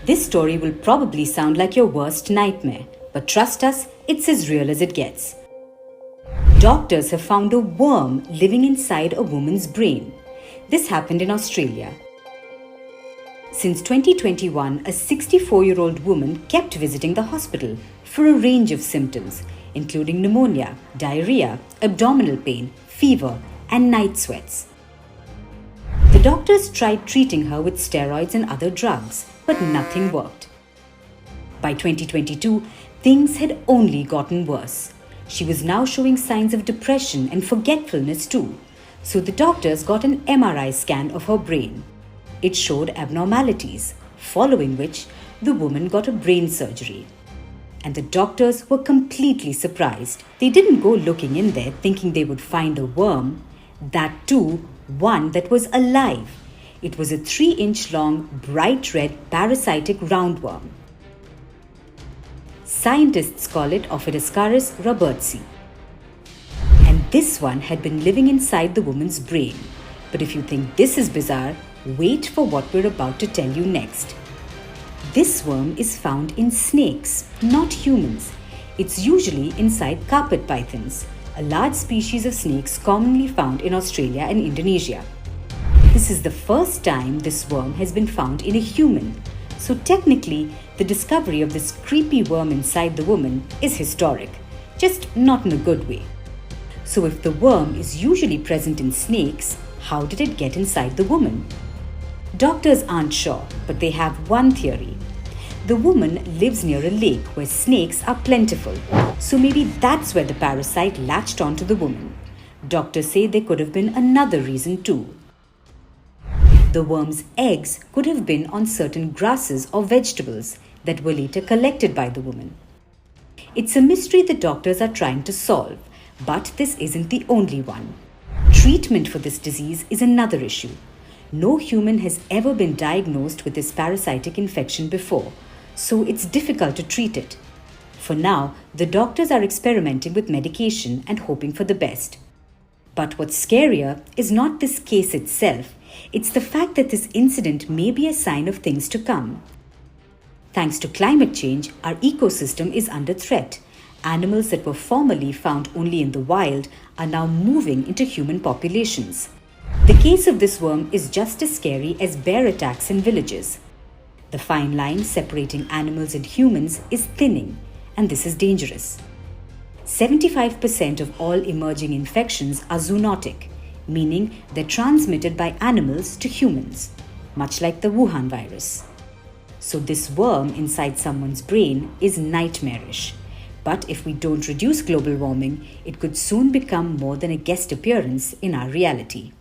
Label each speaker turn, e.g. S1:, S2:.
S1: This story will probably sound like your worst nightmare, but trust us, it's as real as it gets. Doctors have found a worm living inside a woman's brain. This happened in Australia. Since 2021, a 64-year-old woman kept visiting the hospital for a range of symptoms, including pneumonia, diarrhea, abdominal pain, fever, and night sweats. The doctors tried treating her with steroids and other drugs, but nothing worked. By 2022, things had only gotten worse. She was now showing signs of depression and forgetfulness too, so the doctors got an MRI scan of her brain. It showed abnormalities, following which the woman got a brain surgery. And the doctors were completely surprised. They didn't go looking in there thinking they would find a worm, that too, one that was alive. It was a 3-inch long, bright red parasitic roundworm. Scientists call it Ophidascaris robertsi. And this one had been living inside the woman's brain. But if you think this is bizarre, wait for what we're about to tell you next. This worm is found in snakes, not humans. It's usually inside carpet pythons, a large species of snakes commonly found in Australia and Indonesia. This is the first time this worm has been found in a human. So technically, the discovery of this creepy worm inside the woman is historic, just not in a good way. So if the worm is usually present in snakes, how did it get inside the woman? Doctors aren't sure, but they have one theory. The woman lives near a lake where snakes are plentiful, so maybe that's where the parasite latched onto the woman. Doctors say there could have been another reason too. The worm's eggs could have been on certain grasses or vegetables that were later collected by the woman. It's a mystery the doctors are trying to solve, but this isn't the only one. Treatment for this disease is another issue. No human has ever been diagnosed with this parasitic infection before, so it's difficult to treat it. For now, the doctors are experimenting with medication and hoping for the best. But what's scarier is not this case itself, it's the fact that this incident may be a sign of things to come. Thanks to climate change, our ecosystem is under threat. Animals that were formerly found only in the wild are now moving into human populations. The case of this worm is just as scary as bear attacks in villages. The fine line separating animals and humans is thinning, and this is dangerous. 75% of all emerging infections are zoonotic, meaning they're transmitted by animals to humans, much like the Wuhan virus. So this worm inside someone's brain is nightmarish. But if we don't reduce global warming, it could soon become more than a guest appearance in our reality.